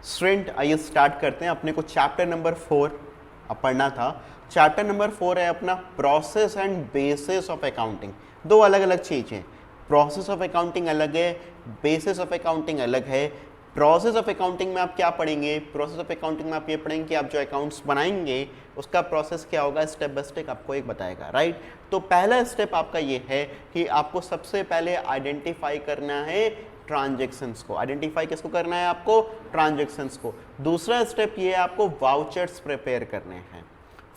Student आइए start करते हैं। अपने को चैप्टर नंबर 4 अब पढ़ना था। चैप्टर नंबर 4 है अपना process and bases of accounting. दो अलग अलग चीज़ें, प्रोसेस ऑफ अकाउंटिंग अलग है, बेसिस ऑफ अकाउंटिंग अलग है। प्रोसेस ऑफ अकाउंटिंग में आप क्या पढ़ेंगे? प्रोसेस ऑफ अकाउंटिंग में आप ये पढ़ेंगे कि आप जो अकाउंट्स बनाएंगे उसका प्रोसेस क्या होगा, स्टेप बाय स्टेप आपको एक बताएगा, राइट। तो पहला स्टेप आपका ये है कि आपको सबसे पहले आइडेंटिफाई करना है ट्रांजेक्शन्स को। आइडेंटिफाई किसको करना है? आपको ट्रांजेक्शन्स को। दूसरा स्टेप ये है आपको वाउचर्स प्रिपेयर करने हैं।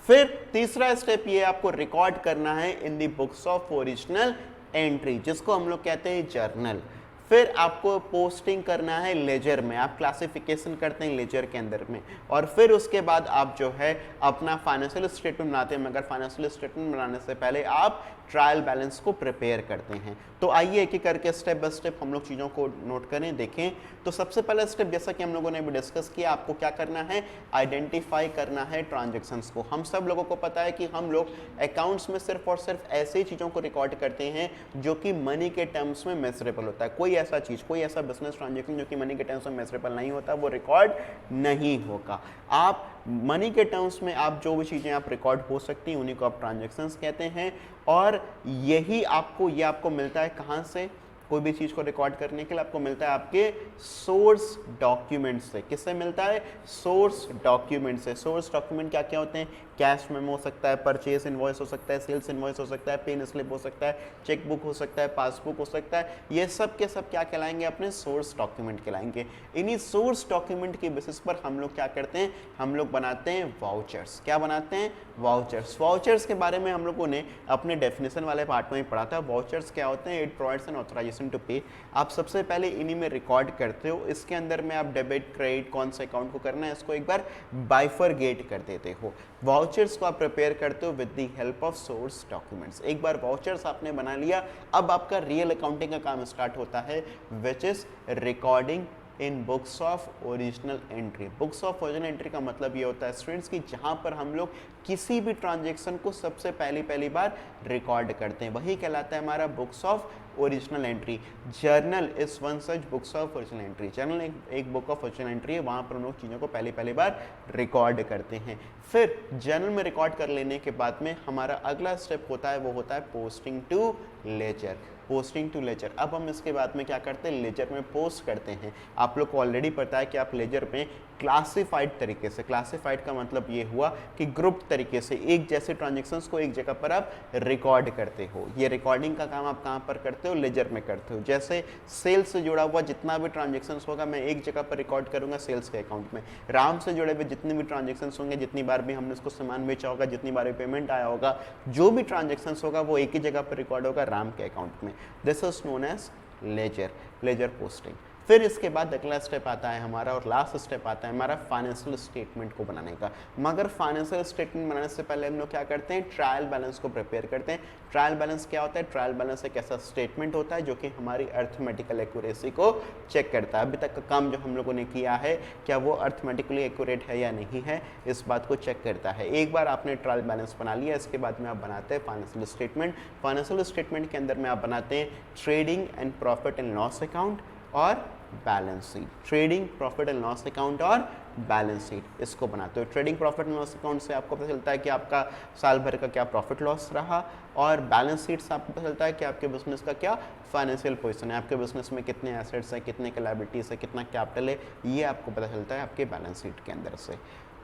फिर तीसरा स्टेप ये आपको रिकॉर्ड करना है इन दी बुक्स ऑफ ओरिजिनल एंट्री, जिसको हम लोग कहते हैं जर्नल। फिर आपको पोस्टिंग करना है लेजर में, आप क्लासिफिकेशन करते हैं लेजर के अंदर में। और फिर उसके बाद आप जो है अपना फाइनेंशियल स्टेटमेंट बनाते हैं, मगर फाइनेंशियल स्टेटमेंट बनाने से पहले आप ट्रायल बैलेंस को प्रिपेयर करते हैं। तो आइए एक एक करके स्टेप बाय स्टेप हम लोग चीज़ों को नोट करें, देखें। तो सबसे पहला स्टेप, जैसा कि हम लोगों ने भी डिस्कस किया, आपको क्या करना है? आइडेंटिफाई करना है ट्रांजेक्शन्स को। हम सब लोगों को पता है कि हम लोग अकाउंट्स में सिर्फ और सिर्फ ऐसी चीज़ों को रिकॉर्ड करते हैं जो कि मनी के टर्म्स में मेजरेबल होता है। कोई ऐसा चीज़, कोई ऐसा बिजनेस ट्रांजेक्शन जो कि मनी के टर्म्स में मेजरेबल नहीं होता, वो रिकॉर्ड नहीं होगा। आप मनी के टर्म्स में आप जो भी चीज़ें आप रिकॉर्ड हो सकती हैं उन्हीं को आप ट्रांजेक्शन्स कहते हैं। और यही आपको, ये आपको मिलता है कहाँ से? कोई भी चीज़ को रिकॉर्ड करने के लिए आपको मिलता है आपके सोर्स डॉक्यूमेंट से। किससे मिलता है? सोर्स डॉक्यूमेंट से। सोर्स डॉक्यूमेंट क्या क्या होते हैं? कैश मेमो हो सकता है, परचेज इनवॉइस हो सकता है, सेल्स इनवॉइस हो सकता है, पेन स्लिप हो सकता है, चेक बुक हो सकता है, पासबुक हो सकता है। ये सब के सब क्या कहलाएंगे? अपने सोर्स डॉक्यूमेंट कहलाएंगे। इन्हीं सोर्स डॉक्यूमेंट की बेसिस पर हम लोग क्या करते हैं? हम लोग बनाते हैं वाउचर्स। क्या बनाते हैं? वाउचर्स। वाउचर्स के बारे में हम लोगों ने अपने डेफिनेशन वाले पार्ट में पढ़ा था। वाउचर्स क्या होते हैं? It provides an authorization to pay. आप सबसे पहले इन्हीं में रिकॉर्ड करते हो। इसके अंदर में आप डेबिट क्रेडिट कौन से अकाउंट को करना है इसको एक बार बाइफरगेट कर देते हो। वाउचर्स को आप प्रिपेयर करते हो with the help of source documents. एक बार वाउचर्स आपने बना लिया, अब आपका रियल अकाउंटिंग का काम स्टार्ट होता है, which is recording in books of original entry. Books of original entry का मतलब ये होता है स्टूडेंट्स कि जहाँ पर हम लोग किसी भी ट्रांजेक्शन को सबसे पहली बार रिकॉर्ड करते हैं, वही कहलाता है हमारा books of original entry. Journal is one such books of original entry. Journal एक बुक ऑफ ओरिजिनल एंट्री है, वहाँ पर हम लोग चीज़ों को पहली बार रिकॉर्ड करते हैं। फिर जर्नल में रिकॉर्ड कर लेने के बाद में हमारा अगला स्टेप होता है, वो होता है posting to ledger. Posting to ledger. अब हम इसके बाद में क्या करते हैं? लेजर में पोस्ट करते हैं। आप लोग को ऑलरेडी पता है कि आप लेजर में क्लासिफाइड तरीके से, क्लासिफाइड का मतलब ये हुआ कि ग्रुप तरीके से एक जैसे ट्रांजेक्शन्स को एक जगह पर आप रिकॉर्ड करते हो। ये रिकॉर्डिंग का काम आप कहाँ पर करते हो? लेजर में करते हो। जैसे सेल्स से जुड़ा हुआ जितना भी ट्रांजेक्शन्स होगा मैं एक जगह पर रिकॉर्ड करूंगा सेल्स के अकाउंट में। राम से जुड़े हुए जितने भी ट्रांजेक्शन्स होंगे, जितनी बार भी हमने उसको सामान बेचा होगा, जितनी बार भी पेमेंट आया होगा, जो भी ट्रांजेक्शन्स होगा वो एक ही जगह पर रिकॉर्ड होगा, राम के अकाउंट में। This is known as ledger, ledger posting. फिर इसके बाद अगला स्टेप आता है हमारा, और लास्ट स्टेप आता है हमारा फाइनेंशियल स्टेटमेंट को बनाने का। मगर फाइनेंशियल स्टेटमेंट बनाने से पहले हम लोग क्या करते हैं? ट्रायल बैलेंस को प्रिपेयर करते हैं। ट्रायल बैलेंस क्या होता है? ट्रायल बैलेंस एक ऐसा स्टेटमेंट होता है जो कि हमारी अर्थमेटिकल एक्यूरेसी को चेक करता है। अभी तक का काम जो हम लोगों ने किया है, क्या वो अर्थमेटिकली एक्यूरेट है या नहीं है, इस बात को चेक करता है। एक बार आपने ट्रायल बैलेंस बना लिया, इसके बाद में आप बनाते हैं फाइनेंशियल स्टेटमेंट। फाइनेंशियल स्टेटमेंट के अंदर में आप बनाते हैं trading and profit and loss account और balance sheet. Trading, profit and loss account और बैलेंस शीट, इसको बनाते हो। Trading profit and loss account से आपको पता चलता है कि आपका साल भर का क्या प्रॉफिट लॉस रहा, और बैलेंस शीट से आपको पता चलता है कि आपके बिजनेस का क्या फाइनेंशियल पोजीशन है, आपके बिजनेस में कितने एसेट्स हैं, कितने के लायबिलिटीज है, कितना कैपिटल है, ये आपको पता चलता है आपके बैलेंस शीट के अंदर से।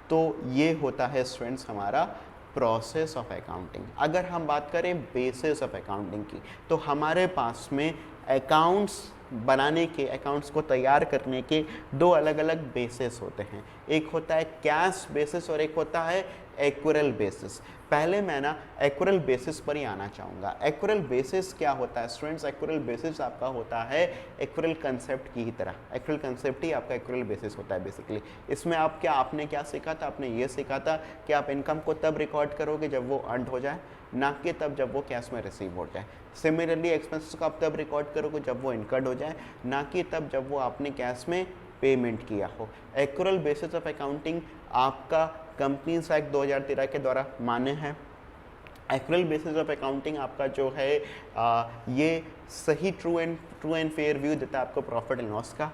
तो ये होता है स्टूडेंट्स हमारा प्रोसेस ऑफ अकाउंटिंग। अगर हम बात करें बेसिस ऑफ अकाउंटिंग की, तो हमारे पास में अकाउंट्स बनाने के, अकाउंट्स को तैयार करने के दो अलग अलग बेसिस होते हैं। एक होता है कैश बेसिस और एक होता है एक्यूरल बेसिस। पहले मैं ना एक्यूरल बेसिस पर ही आना चाहूँगा। एक्यूरल बेसिस क्या होता है स्टूडेंट्स? एक्यूरल बेसिस आपका होता है एक्यूरल कंसेप्ट की ही तरह। एक्यूरल कंसेप्ट ही आपका एक्यूरल बेसिस होता है बेसिकली। इसमें आपने क्या सीखा था? आपने ये सीखा था कि आप इनकम को तब रिकॉर्ड करोगे जब वो अर्न हो जाए, ना कि तब जब वो कैश में रिसीव हो जाए। सिमिलरली एक्सपेंसेस को आप तब रिकॉर्ड करोगे जब वो इनकर्ड हो जाए, ना कि तब जब वो आपने कैश में पेमेंट किया हो। एक्यूरल बेसिस ऑफ अकाउंटिंग आपका कंपनीज एक्ट 2013 के द्वारा मान्य है। एक्यूरल बेसिस ऑफ अकाउंटिंग आपका जो है ये सही ट्रू एंड फेयर व्यू देता है आपको प्रॉफिट एंड लॉस का।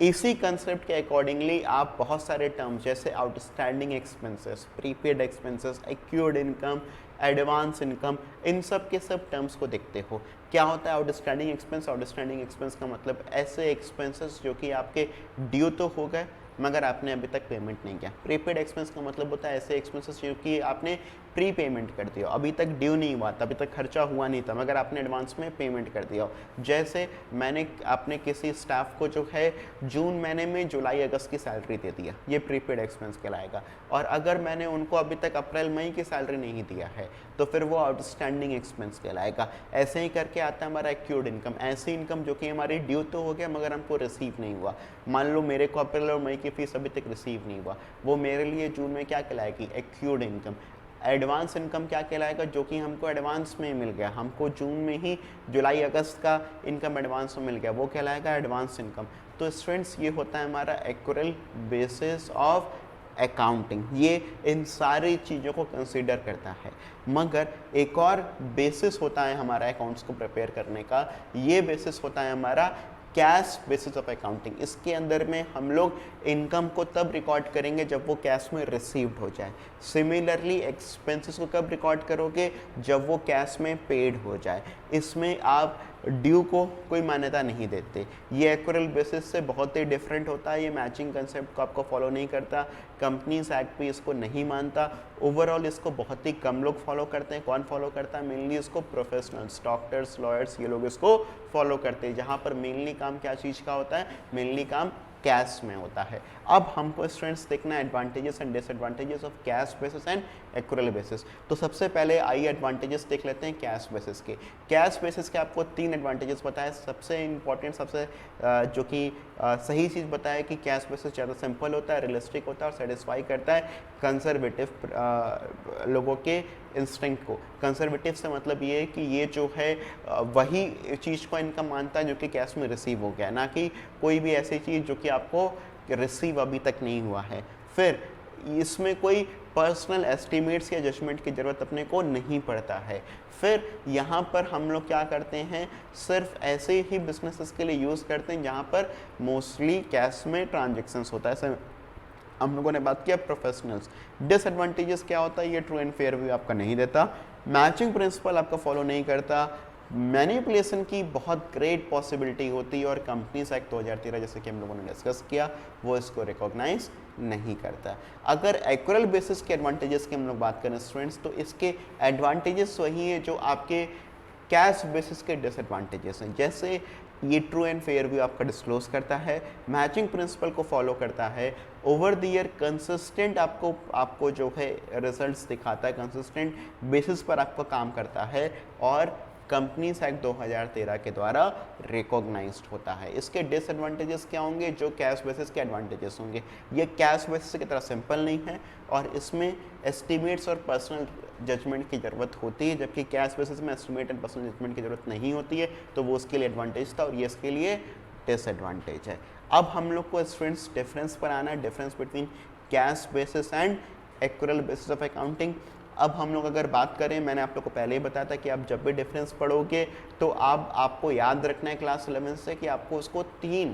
इसी कंसेप्ट के अकॉर्डिंगली आप बहुत सारे टर्म्स जैसे outstanding expenses, prepaid expenses, accrued income, advance income, इन सब के सब टर्म्स को देखते हो। क्या होता है आउटस्टैंडिंग एक्सपेंस? आउटस्टैंडिंग एक्सपेंस का मतलब ऐसे एक्सपेंसेस जो कि आपके ड्यू तो हो गए मगर आपने अभी तक पेमेंट नहीं किया। प्रीपेड एक्सपेंस का मतलब होता है ऐसे एक्सपेंसेस जो कि आपने प्री पेमेंट कर दिया, अभी तक ड्यू नहीं हुआ था, अभी तक खर्चा हुआ नहीं था मगर आपने एडवांस में पेमेंट कर दिया। जैसे मैंने आपने किसी स्टाफ को जो है जून महीने में जुलाई अगस्त की सैलरी दे दिया, ये प्रीपेड एक्सपेंस कहलाएगा। और अगर मैंने उनको अभी तक अप्रैल मई की सैलरी नहीं दिया है तो फिर वो आउटस्टैंडिंग एक्सपेंस कहलाएगा। ऐसे ही करके आता है हमारा एक्यूर्ड इनकम, ऐसी इनकम जो कि हमारी ड्यू तो हो गया मगर हमको रिसीव नहीं हुआ। मान लो मेरे को अप्रैल और मई की फीस अभी तक रिसीव नहीं हुआ, वो मेरे लिए जून में क्या कहलाएगी? एक्यूर्ड इनकम। एडवांस इनकम क्या कहलाएगा? जो कि हमको एडवांस में मिल गया, हमको जून में ही जुलाई अगस्त का इनकम एडवांस में मिल गया, वो कहलाएगा एडवांस इनकम। तो स्टूडेंट्स ये होता है हमारा एक्यूरल बेसिस ऑफ अकाउंटिंग, ये इन सारी चीज़ों को कंसीडर करता है। मगर एक और बेसिस होता है हमारा अकाउंट्स को प्रिपेयर करने का, ये बेसिस होता है हमारा कैश बेसिस ऑफ अकाउंटिंग। इसके अंदर में हम लोग इनकम को तब रिकॉर्ड करेंगे जब वो कैश में रिसीव्ड हो जाए। सिमिलरली एक्सपेंसेस को कब रिकॉर्ड करोगे? जब वो कैश में पेड हो जाए। इसमें आप ड्यू को कोई मान्यता नहीं देते। ये एक्यूरल बेसिस से बहुत ही डिफरेंट होता है, ये मैचिंग कंसेप्ट को आपको फॉलो नहीं करता, कंपनीज एक्ट भी इसको नहीं मानता। ओवरऑल इसको बहुत ही कम लोग फॉलो करते हैं। कौन फॉलो करता है? मेनली इसको प्रोफेशनल्स, डॉक्टर्स, लॉयर्स, ये लोग इसको फॉलो करते हैं, जहाँ पर मेनली काम क्या चीज़ का होता है? मेनली काम कैश में होता है। अब हमको स्टूडेंट्स देखना है advantages and disadvantages of cash basis and accrual basis. तो सबसे पहले आइए एडवांटेजेस देख लेते हैं कैश बेसिस के। कैश बेसिस के आपको 3 एडवांटेजेस बताए। सबसे इंपॉर्टेंट, सबसे जो कि सही चीज़ बताया कि कैश बेसिस ज़्यादा सिंपल होता है, रियलिस्टिक होता है और सेटिस्फाई करता है कंजर्वेटिव लोगों के इंस्टिंक्ट को। कंजर्वेटिव से मतलब ये है कि ये जो है वही चीज़ को इनकम मानता है जो कि कैश में रिसीव हो गया, ना कि कोई भी ऐसी चीज़ जो कि आपको रिसीव अभी तक नहीं हुआ है। फिर इसमें कोई पर्सनल एस्टिमेट्स या जजमेंट की ज़रूरत अपने को नहीं पड़ता है। फिर यहाँ पर हम लोग क्या करते हैं? सिर्फ ऐसे ही बिजनेसेस के लिए यूज़ करते हैं जहाँ पर मोस्टली कैश में ट्रांजेक्शन्स होता है। हम लोगों ने बात किया प्रोफेशनल्स। डिसएडवांटेजेस क्या होता है? ये ट्रू एंड फेयर व्यू आपका नहीं देता, मैचिंग प्रिंसिपल आपका फॉलो नहीं करता, मैनिपुलेशन की बहुत ग्रेट पॉसिबिलिटी होती है और कंपनीज एक्ट 2013 जैसे कि हम लोगों ने डिस्कस किया वो इसको रिकॉग्नाइज नहीं करता। अगर एक्यूरल बेसिस के एडवांटेजेस की हम लोग बात करें स्टूडेंट्स, तो इसके एडवांटेजेस वही है जो आपके कैश बेसिस के डिसएडवांटेजेस हैं। जैसे ये ट्रू एंड फेयर व्यू आपका डिस्क्लोज करता है, मैचिंग प्रिंसिपल को फॉलो करता है, ओवर द ईयर कंसिस्टेंट आपको जो है रिजल्ट्स दिखाता है, कंसिस्टेंट बेसिस पर आपका काम करता है और कंपनीज एक्ट 2013 के द्वारा रिकॉग्नाइज्ड होता है। इसके डिसएडवांटेजेस क्या होंगे? जो कैश बेसिस के एडवांटेजेस होंगे, ये कैश बेसिस की तरह सिंपल नहीं है और इसमें एस्टिमेट्स और पर्सनल जजमेंट की ज़रूरत होती है, जबकि कैश बेसिस में एस्टिमेट एंड पर्सनल जजमेंट की ज़रूरत नहीं होती है। तो वो उसके लिए एडवांटेज था और ये इसके लिए डिसएडवांटेज है। अब हम लोग को स्टूडेंट्स डिफरेंस पर आना है, difference between cash basis and accrual basis of accounting. अब हम लोग अगर बात करें, मैंने आप लोग को पहले ही बताया था कि आप जब भी डिफरेंस पढ़ोगे तो आपको याद रखना है क्लास 11 से कि आपको उसको 3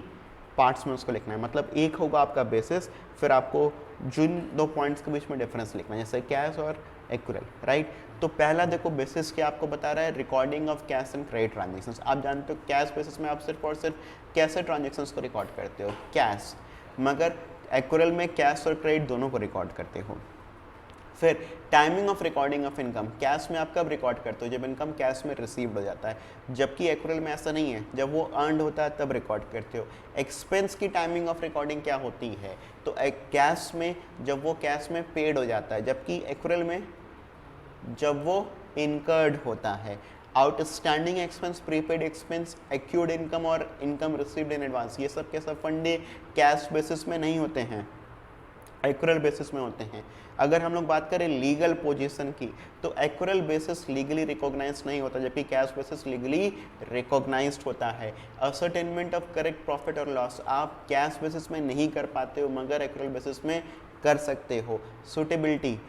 पार्ट्स में उसको लिखना है। मतलब एक होगा आपका बेसिस, फिर आपको जिन 2 पॉइंट्स के बीच में डिफरेंस लिखना है, जैसे कैश और एक्यूरल, राइट। तो पहला देखो बेसिस क्या आपको बता रहा है? Recording of cash and credit transactions. आप जानते हो कैश बेसिस में आप सिर्फ और सिर्फ कैसे ट्रांजेक्शन्स को रिकॉर्ड करते हो? कैश। मगर एक्यूरल में कैश और क्रेडिट दोनों को रिकॉर्ड करते हो। फिर timing of recording of income, cash में आप कब रिकॉर्ड करते हो? जब इनकम कैश में रिसीव हो जाता है, जबकि एक्यूरल में ऐसा नहीं है, जब वो अर्नड होता है तब रिकॉर्ड करते हो। एक्सपेंस की टाइमिंग ऑफ रिकॉर्डिंग क्या होती है? तो कैश में जब वो कैश में पेड हो जाता है, जबकि एक्यूरल में जब वो इनकर्ड होता है। Outstanding expense, prepaid expense, accrued income और इनकम रिसीव्ड इन एडवांस, ये सब के सब फंडे कैश बेसिस में नहीं होते हैं, एक्यूरल बेसिस में होते हैं। अगर हम लोग बात करें लीगल पोजीशन की, तो एक्यूरल बेसिस लीगली रिकॉग्नाइज्ड नहीं होता, जबकि कैश बेसिस लीगली रिकॉग्नाइज्ड होता है। असर्टेनमेंट ऑफ करेक्ट प्रॉफिट और लॉस आप कैश बेसिस में नहीं कर पाते हो, मगर एक्यूरल बेसिस में कर सकते हो। सुटेबिलिटी,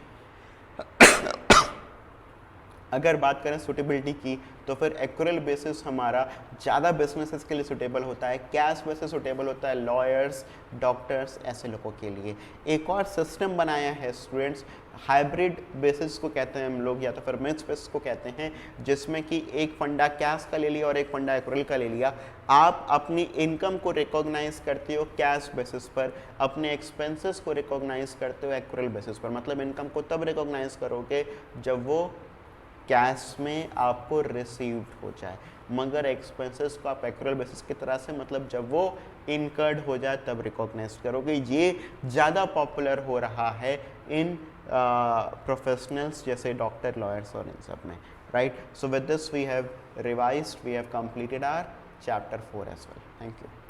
अगर बात करें सुटेबिलिटी की, तो फिर एक्यूरल बेसिस हमारा ज़्यादा बिजनेसेस के लिए सुटेबल होता है, कैश बेसिस सुटेबल होता है लॉयर्स, डॉक्टर्स, ऐसे लोगों के लिए। एक और सिस्टम बनाया है स्टूडेंट्स, हाइब्रिड बेसिस को कहते हैं हम लोग, या तो फिर मिक्स बेसिस को कहते हैं, जिसमें कि एक फंडा कैश का ले लिया और एक फंडा एक्यूरल का ले लिया। आप अपनी इनकम को रिकॉग्नाइज करते हो कैश बेसिस पर, अपने एक्सपेंसेस को रिकॉग्नाइज करते हो एक्यूरल बेसिस पर। मतलब इनकम को तब रिकॉग्नाइज करोगे जब वो कैश में आपको रिसीव्ड हो जाए, मगर एक्सपेंसेस को आप एक्यूरल बेसिस की तरह से, मतलब जब वो इनकर्ड हो जाए तब रिकॉग्नाइज करोगे। ये ज़्यादा पॉपुलर हो रहा है इन प्रोफेशनल्स जैसे डॉक्टर, लॉयर्स और इन सब में, right. So with this we have revised, we have completed our chapter 4 as well. Thank you.